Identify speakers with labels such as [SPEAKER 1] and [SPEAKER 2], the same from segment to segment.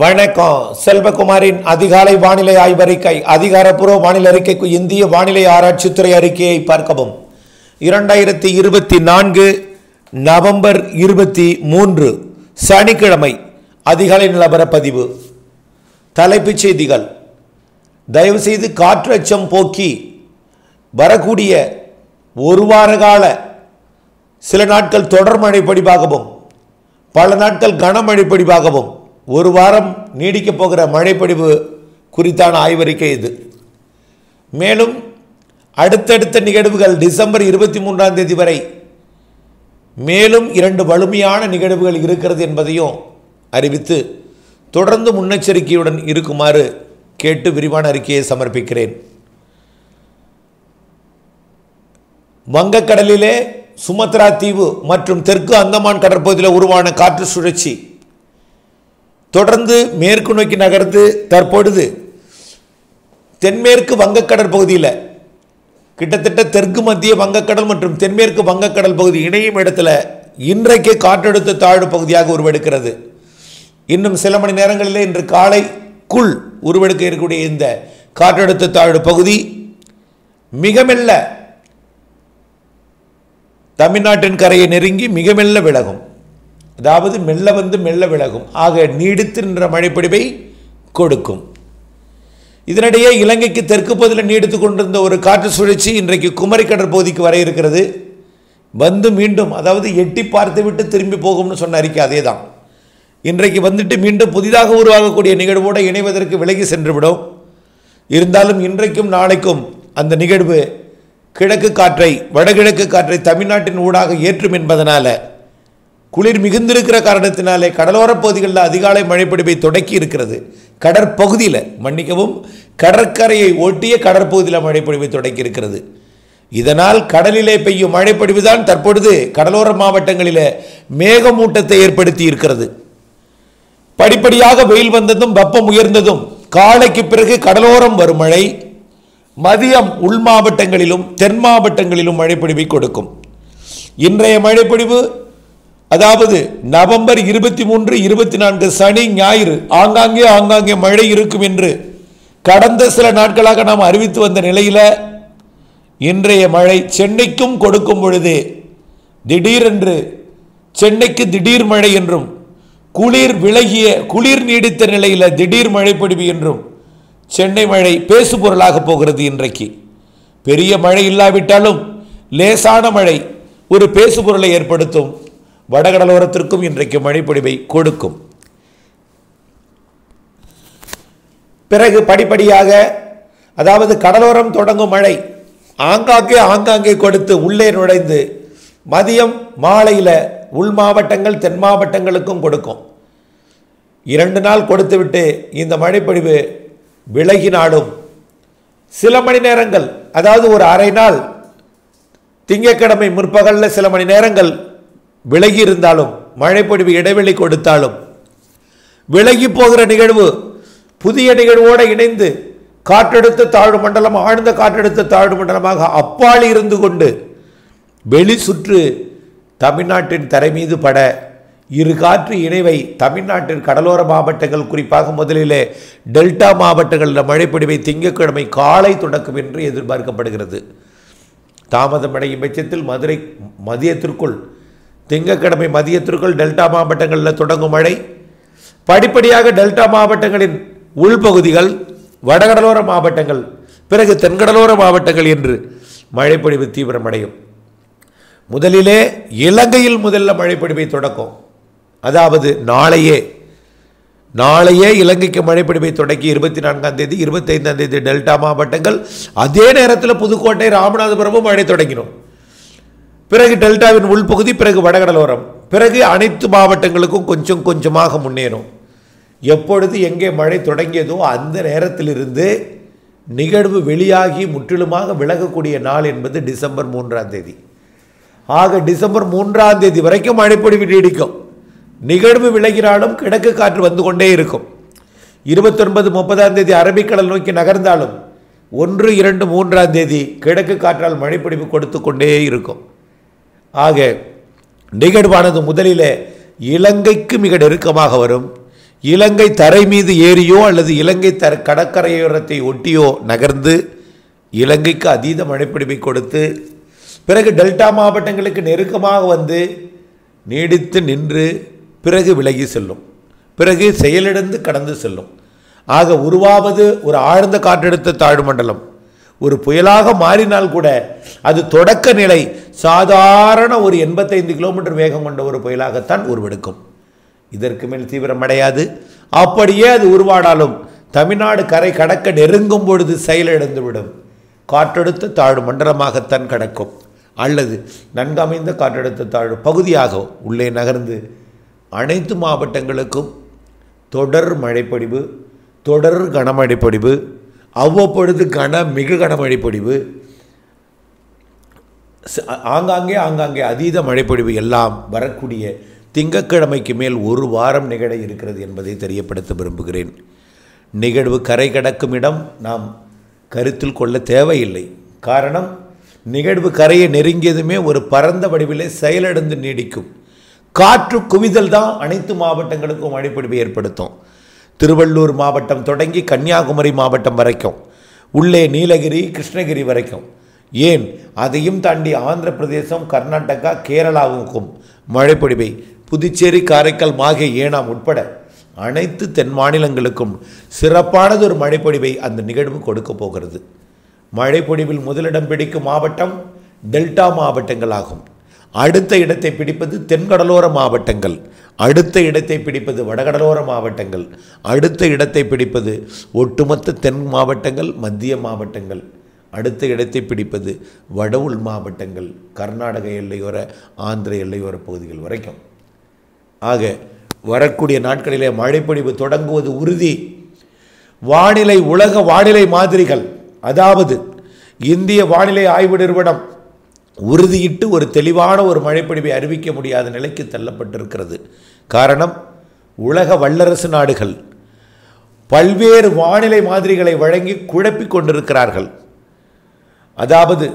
[SPEAKER 1] வணக்கம். செல்வகுமாரின் அதிகாலை வானிலை ஆய்வறிக்கை. அதிகாரப்பூர்வ வானிலை அறிக்கைக்கு இந்திய வானிலை ஆராய்ச்சித்துறை அறிக்கையை பார்க்கவும். 2024 நவம்பர் 23 சனிக்கிழமை அதிகாலை நிலவர பதிவு. தலைப்புச் செய்திகள். தயவுசெய்து காற்று அச்சம் போக்கி வரக்கூடிய ஒரு வார கால சில நாட்கள் தொடர் மழை பொழிவாகவும் பல நாட்கள் கனமழை பொழிவாகவும் ஒரு வாரம் நீடிக்கப் போகிற மழைப்பொழிவு குறித்தான ஆய்வறிக்கை இது. மேலும் அடுத்தடுத்த நிகழ்வுகள் டிசம்பர் 23 வரை மேலும் 2 வலிமையான நிகழ்வுகள் இருக்கிறது என்பதையும் அறிவித்து தொடர்ந்து முன்னெச்சரிக்கையுடன் இருக்குமாறு கேட்டு விரிவான அறிக்கையை சமர்ப்பிக்கிறேன். வங்கக்கடலிலே சுமத்ரா தீவு மற்றும் தெற்கு அந்தமான் கடற்பகுதியில் உருவான காற்று சுழற்சி தொடர்ந்து மேற்கு நோக்கி நகர்ந்து தற்பொழுது தென்மேற்கு வங்கக்கடல் பகுதியில் கிட்டத்தட்ட தெற்கு மத்திய வங்கக்கடல் மற்றும் தென்மேற்கு வங்கக்கடல் பகுதி இணையும் இடத்துல இன்றைக்கு காற்றழுத்த தாழ்வு பகுதியாக உருவெடுக்கிறது. இன்னும் சில மணி நேரங்களிலே இன்று காலைக்குள் உருவெடுக்க இருக்கக்கூடிய இந்த காற்றழுத்த தாழ்வு பகுதி மிக மெல்ல தமிழ்நாட்டின் கரையை நெருங்கி மிக மெல்ல விலகும். அதாவது மெல்ல வந்து மெல்ல விலகும். ஆக நீடித்து நின்ற மழைப்பொழிவை கொடுக்கும். இதனிடையே இலங்கைக்கு தெற்கு பகுதியில் நீடித்து கொண்டிருந்த ஒரு காற்று சுழற்சி இன்றைக்கு குமரி கடற்பகுதிக்கு வர இருக்கிறது. வந்து மீண்டும் அதாவது எட்டி பார்த்து விட்டு திரும்பி போகும்னு சொன்ன அறிக்கை அதே தான். இன்றைக்கு வந்துட்டு மீண்டும் புதிதாக உருவாகக்கூடிய நிகழ்வோடு இணைவதற்கு விலகி சென்றுவிடும். இருந்தாலும் இன்றைக்கும் நாளைக்கும் அந்த நிகழ்வு கிழக்கு காற்றை வடகிழக்கு காற்றை தமிழ்நாட்டின் ஊடாக ஏற்றும் என்பதனால குளிர் மிகுந்திருக்கிற காரணத்தினாலே கடலோரப் பகுதிகளில் அதிகாலை மழைப்பொழிவை தொடக்கி இருக்கிறது. கடற்பகுதியில் மன்னிக்கவும் கடற்கரையை ஒட்டிய கடற்பகுதியில் மழைப்பொழிவை தொடக்கி இருக்கிறது. இதனால் கடலிலே பெய்யும் மழைப்பொழிவு தான் தற்பொழுது கடலோர மாவட்டங்களில் மேகமூட்டத்தை ஏற்படுத்தி இருக்கிறது. படிப்படியாக வெயில் வந்ததும் வெப்பம் உயர்ந்ததும் காலைக்கு பிறகு கடலோரம் வரும் மழை மதியம் உள் மாவட்டங்களிலும் தென் மாவட்டங்களிலும் மழைப்பொழிவை கொடுக்கும். இன்றைய மழைப்பொழிவு அதாவது நவம்பர் 23, 24 சனி ஞாயிறு ஆங்காங்கே மழை இருக்கும் என்று கடந்த சில நாட்களாக நாம் அறிவித்து வந்த நிலையில் இன்றைய மழை சென்னைக்கும் கொடுக்கும் பொழுது திடீரென்று சென்னைக்கு திடீர் மழை என்றும் குளிர் நீடித்த நிலையில் திடீர் மழைப்பொழிவு என்றும் சென்னை மழை பேசுபொருளாக போகிறது. இன்றைக்கு பெரிய மழை இல்லாவிட்டாலும் லேசான மழை ஒரு பேசுபொருளை ஏற்படுத்தும். வடகடலோரத்திற்கும் இன்றைக்கு மழைப்பொழிவை கொடுக்கும். பிறகு படிப்படியாக அதாவது கடலோரம் தொடங்கும் மழை ஆங்காங்கே கொடுத்து உள்ளே நுழைந்து மதியம் மாலையில் உள் மாவட்டங்கள் தென் மாவட்டங்களுக்கும் கொடுக்கும். 2 நாள் கொடுத்துவிட்டு இந்த மழைப்பொழிவு விலகினாலும் சில மணி நேரங்கள் அதாவது ஒரு அரை நாள் திங்கட்கிழமை முற்பகலில் சில மணி நேரங்கள் விலகி இருந்தாலும் மழைப்பொழிவு இடைவெளி கொடுத்தாலும் விலகி போகிற நிகழ்வு புதிய நிகழ்வோடு இணைந்து காற்றழுத்த தாழ்வு மண்டலம் ஆழ்ந்த காற்றழுத்த தாழ்வு மண்டலமாக அப்பால் இருந்து கொண்டு வெளி சுற்று தமிழ்நாட்டின் தரை மீது பட இரு காற்று இணைவை தமிழ்நாட்டின் கடலோர மாவட்டங்கள் குறிப்பாக முதலிலே டெல்டா மாவட்டங்களில் மழைப்பொழிவை திங்கட்கிழமை காலை தொடக்கும் என்று எதிர்பார்க்கப்படுகிறது. தாமதமடையும் பட்சத்தில் மதுரை மதியத்திற்குள் திங்கட்கிழமை மதியத்திற்குள் டெல்டா மாவட்டங்களில் தொடங்கும் மழை படிப்படியாக டெல்டா மாவட்டங்களின் உள்பகுதிகள் வடகடலோர மாவட்டங்கள் பிறகு தென்கடலோர மாவட்டங்கள் என்று மழைப்பொழிவு தீவிரமடையும். முதலிலே இலங்கையில் முதல்ல மழைப்பொழிவை தொடக்கும். அதாவது நாளையே இலங்கைக்கு மழைப்பொழிவை தொடக்கி 24 25 டெல்டா மாவட்டங்கள் அதே நேரத்தில் புதுக்கோட்டை ராமநாதபுரமும் மழை தொடங்கினோம். பிறகு டெல்டாவின் உள்பகுதி பிறகு வடகடலோரம் பிறகு அனைத்து மாவட்டங்களுக்கும் கொஞ்சம் கொஞ்சமாக முன்னேறும். எப்பொழுது எங்கே மழை தொடங்கியதோ அந்த நேரத்திலிருந்து நிகழ்வு வெளியாகி முற்றிலுமாக விலகக்கூடிய நாள் என்பது டிசம்பர் 3 ஆக டிசம்பர் 3 வரைக்கும் மழைப்பொழிவு நீடிக்கும். நிகழ்வு விலகினாலும் கிழக்கு காற்று வந்து கொண்டே இருக்கும். 29, 30 அரபிக்கடல் நோக்கி நகர்ந்தாலும் 1, 2, 3 கிழக்கு காற்றால் மழைப்பொழிவு கொடுத்து கொண்டே இருக்கும். ஆக நிகழ்வானது முதலில் இலங்கைக்கு மிக நெருக்கமாக வரும். இலங்கை தரை மீது ஏறியோ அல்லது இலங்கை கடற்கரையோரத்தை ஒட்டியோ நகர்ந்து இலங்கைக்கு அதீத மழைப்பிடிப்பை கொடுத்து பிறகு டெல்டா மாவட்டங்களுக்கு நெருக்கமாக வந்து நீடித்து நின்று பிறகு விலகி செல்லும், பிறகு செயலிழந்து கடந்து செல்லும். ஆக உருவாவது ஒரு ஆழ்ந்த காற்றழுத்த தாழ்வு மண்டலம். ஒரு புயலாக மாறினால் கூட அது தொடக்க நிலை சாதாரண ஒரு 85 கிலோமீட்டர் வேகம் கொண்ட ஒரு புயலாகத்தான் உருவெடுக்கும். இதற்கு மேல் தீவிரமடையாது. அப்படியே அது உருவானாலும் தமிழ்நாடு கரை கடக்க நெருங்கும் பொழுது செயலிழந்துவிடும். காற்றழுத்த தாழ்வு மண்டலமாகத்தான் கடக்கும், அல்லது நன்கமைந்த காற்றழுத்த தாழ்வு பகுதியாக உள்ளே நகர்ந்து அனைத்து மாவட்டங்களுக்கும் தொடர் மழைப்பொழிவு, தொடர் கனமழைப்பொழிவு, அவ்வப்பொழுது மிக கனமழைப்பொழிவு, ஆங்காங்கே அதீத மழைப்பொழிவு எல்லாம் வரக்கூடிய திங்கட்கிழமைக்கு மேல் ஒரு வாரம் நிகழ இருக்கிறது என்பதை தெரியப்படுத்த விரும்புகிறேன். நிகழ்வு கரை கடக்கும் இடம் நாம் கருத்தில் கொள்ள தேவையில்லை. காரணம், நிகழ்வு கரையை நெருங்கியதுமே ஒரு பரந்த வடிவிலே செயலிழந்து நீடிக்கும். காற்று குவிதல் தான் அனைத்து மாவட்டங்களுக்கும் மழைப்பொழிவை ஏற்படுத்தும். திருவள்ளூர் மாவட்டம் தொடங்கி கன்னியாகுமரி மாவட்டம் வரைக்கும், உள்ளே நீலகிரி கிருஷ்ணகிரி வரைக்கும், ஏன் அதையும் தாண்டி ஆந்திர பிரதேசம், கர்நாடகா, கேரளாவுக்கும் மழைப்பொழிவை, புதுச்சேரி, காரைக்கால், மாஹே, ஏனாம் உட்பட அனைத்து தென் மாநிலங்களுக்கும் சிறப்பானது ஒரு மழைப்பொழிவை அந்த நிகழ்வு கொடுக்க போகிறது. மழைப்பொழிவில் முதலிடம் பிடிக்கும் மாவட்டம் டெல்டா மாவட்டங்கள் ஆகும். அடுத்த இடத்தை பிடிப்பது தென்கடலோர மாவட்டங்கள், அடுத்த இடத்தை பிடிப்பது வடகடலோர மாவட்டங்கள், அடுத்த இடத்தை பிடிப்பது ஒட்டுமொத்த தென் மாவட்டங்கள், மத்திய மாவட்டங்கள், அடுத்த இடத்தை பிடிப்பது வட உள் மாவட்டங்கள், கர்நாடக எல்லையோர ஆந்திர எல்லையோர பகுதிகள் வரைக்கும். ஆக வரக்கூடிய நாட்களிலே மழைப்பொழிவு தொடங்குவது உறுதி. வானிலை, உலக வானிலை மாதிரிகள், அதாவது இந்திய வானிலை ஆய்வு நிறுவனம் உறுதியிட்டு ஒரு தெளிவான ஒரு மழைப்பொழிவை அறிவிக்க முடியாத நிலைக்கு தள்ளப்பட்டிருக்கிறது. காரணம், உலக வல்லரசு நாடுகள் பல்வேறு வானிலை மாதிரிகளை வழங்கி குழப்பிக் கொண்டிருக்கிறார்கள். அதாவது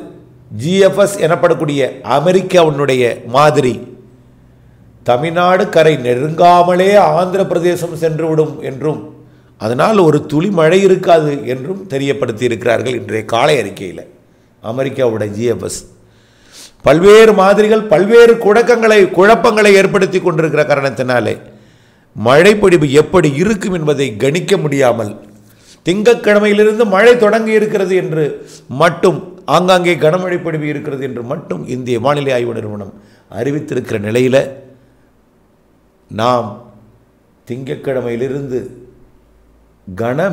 [SPEAKER 1] GFS எனப்படக்கூடிய அமெரிக்காவுடைய மாதிரி தமிழ்நாடு கரை நெருங்காமலே ஆந்திர பிரதேசம் சென்றுவிடும் என்றும், அதனால் ஒரு துளி மழை இருக்காது என்றும் தெரியப்படுத்தி இருக்கிறார்கள் இன்றைய காலை அறிக்கையில். அமெரிக்காவுடைய GFS பல்வேறு மாதிரிகள் பல்வேறு குழப்பங்களை ஏற்படுத்தி கொண்டிருக்கிற காரணத்தினாலே மழைப்பொழிவு எப்படி இருக்கும் என்பதை கணிக்க முடியாமல், திங்கட்கிழமையிலிருந்து மழை தொடங்கி இருக்கிறது என்று மட்டும், ஆங்காங்கே கனமழை பொழிவு இருக்கிறது என்று மட்டும் இந்திய வானிலை ஆய்வு நிறுவனம் அறிவித்திருக்கிற நிலையில் நாம் திங்கட்கிழமையிலிருந்து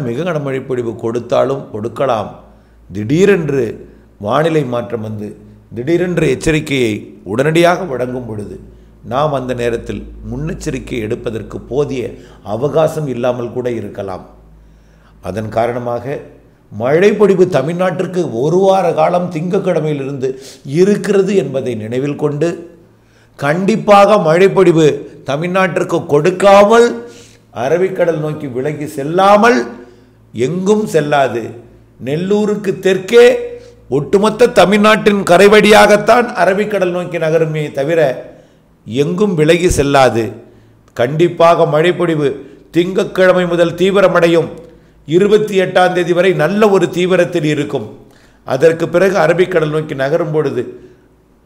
[SPEAKER 1] மிக கனமழை பொழிவு கொடுத்தாலும் கொடுக்கலாம். திடீரென்று வானிலை மாற்றம் வந்து திடீரென்று எச்சரிக்கையை உடனடியாக வழங்கும் பொழுது நாம் அந்த நேரத்தில் முன்னெச்சரிக்கை எடுப்பதற்கு போதிய அவகாசம் இல்லாமல் கூட இருக்கலாம். அதன் காரணமாக மழைப்பொழிவு தமிழ்நாட்டிற்கு ஒரு வார காலம் திங்கட்கிழமையிலிருந்து இருக்கிறது என்பதை நினைவில் கொண்டு, கண்டிப்பாக மழைப்பொழிவு தமிழ்நாட்டிற்கு கொடுக்காமல் அரபிக்கடல் நோக்கி விலகி செல்லாமல் எங்கும் செல்லாது. நெல்லூருக்கு தெற்கே ஒட்டுமொத்த தமிழ்நாட்டின் கரைவழியாகத்தான் அரபிக்கடல் நோக்கி நகருமே தவிர எங்கும் விலகி செல்லாது. கண்டிப்பாக மழைப்பொழிவு திங்கட்கிழமை முதல் தீவிரமடையும். 28ஆம் தேதி வரை நல்ல ஒரு தீவிரத்தில் இருக்கும். அதற்கு பிறகு அரபிக்கடல் நோக்கி நகரும் பொழுது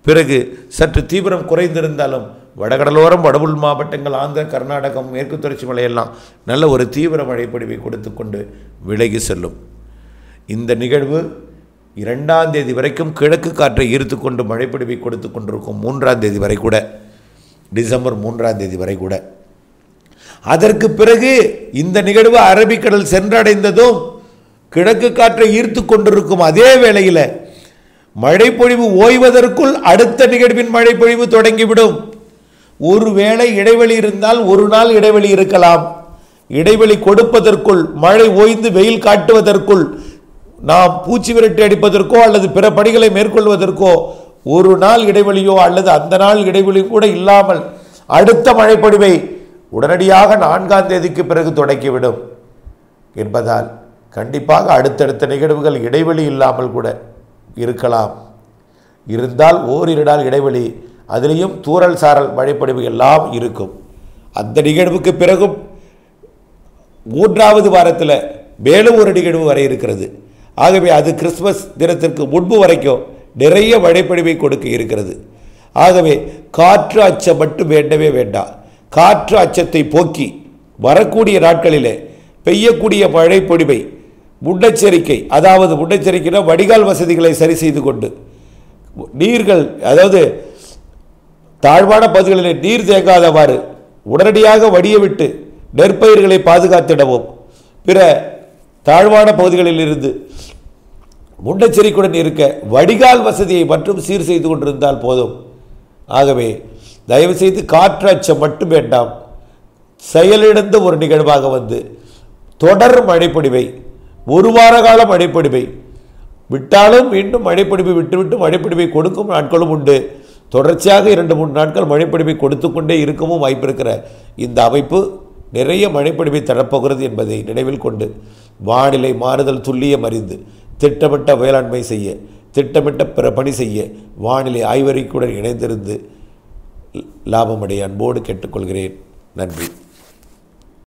[SPEAKER 1] பிறகு சற்று தீவிரம் குறைந்திருந்தாலும் வடகடலோரம், வடவுள் மாவட்டங்கள், ஆந்திர, கர்நாடகம், மேற்கு தொடர்ச்சி மலையெல்லாம் நல்ல ஒரு தீவிர மழைப்பொழிவை கொடுத்து கொண்டு விலகி செல்லும். இந்த நிகழ்வு 2ஆம் தேதி வரைக்கும் கிழக்கு காற்றை ஈர்த்து கொண்டு மழைப்பொழிவை கொடுத்து கொண்டிருக்கும். 3ஆம் தேதி வரை கூட, டிசம்பர் 3ஆம் தேதி வரை கூட. அதற்கு பிறகு இந்த நிகழ்வு அரபிக்கடல் சென்றடைந்ததும் கிழக்கு காற்றை ஈர்த்து கொண்டிருக்கும். அதே வேளையில் மழைப்பொழிவு ஓய்வதற்குள் அடுத்த நிகழ்வின் மழைப்பொழிவு தொடங்கிவிடும். ஒருவேளை இடைவெளி இருந்தால் ஒரு நாள் இடைவெளி இருக்கலாம். இடைவெளி கொடுப்பதற்குள், மழை ஓய்ந்து வெயில் காட்டுவதற்குள், நாம் பூச்சி விரட்டி அடிப்பதற்கோ அல்லது பிற பணிகளை மேற்கொள்வதற்கோ ஒரு நாள் இடைவெளியோ அல்லது அந்த நாள் இடைவெளி கூட இல்லாமல் அடுத்த மழைப்பொழிவை உடனடியாக 4ஆம் தேதிக்கு பிறகு தொடங்கிவிடும் என்பதால் கண்டிப்பாக அடுத்தடுத்த நிகழ்வுகள் இடைவெளி இல்லாமல் கூட இருக்கலாம். இருந்தால் ஓரிரு நாள் இடைவெளி, அதிலேயும் தூறல் சாரல் மழைப்பொழிவு எல்லாம் இருக்கும். அந்த நிகழ்வுக்கு பிறகும் மூன்றாவது வாரத்தில் மேலும் ஒரு நிகழ்வு வர இருக்கிறது. ஆகவே அது கிறிஸ்துமஸ் தினத்திற்கு முன்பு வரைக்கும் நிறைய மழைப்பொழிவை கொடுக்க இருக்கிறது. ஆகவே காற்று அச்சம் மட்டும் வேண்டவே வேண்டாம். காற்று அச்சத்தை போக்கி வரக்கூடிய நாட்களிலே பெய்யக்கூடிய மழைப்பொழிவை முன்னெச்சரிக்கை, அதாவது முன்னெச்சரிக்கைனா வடிகால் வசதிகளை சரி செய்து கொண்டு நீர்கள், அதாவது தாழ்வான பகுதிகளில் நீர் தேங்காதவாறு உடனடியாக வடிய விட்டு நெற்பயிர்களை பாதுகாத்திடவும், பிற தாழ்வான பகுதிகளில் இருந்து முன்னெச்சரிக்கையுடன் இருக்க வடிகால் வசதியை மட்டும் சீர் செய்து கொண்டிருந்தால் போதும். ஆகவே தயவுசெய்து காற்று அச்சம் மட்டும் வேண்டாம். செயலிழந்த ஒரு நிகழ்வாக வந்து தொடர் மழைப்பொழிவை, ஒரு வார கால மழைப்பொழிவை விட்டாலும் மீண்டும் மழைப்பொழிவை விட்டுவிட்டு மழைப்பொழிவை கொடுக்கும் நாட்களும் உண்டு. தொடர்ச்சியாக 2-3 நாட்கள் மழைப்பொழிவை கொடுத்து கொண்டே இருக்கவும் வாய்ப்பிருக்கிற இந்த அமைப்பு நிறைய மழைப்பொழிவை தரப்போகிறது என்பதை நினைவில் கொண்டு வானிலை மாறுதல் துல்லியம் அறிந்து திட்டமிட்ட வேளாண்மை செய்ய, திட்டமிட்ட பிற பணி செய்ய வானிலை ஆய்வறிக்கையுடன் இணைந்திருந்து லாபமடைய அன்போடு கேட்டுக்கொள்கிறேன். நன்றி.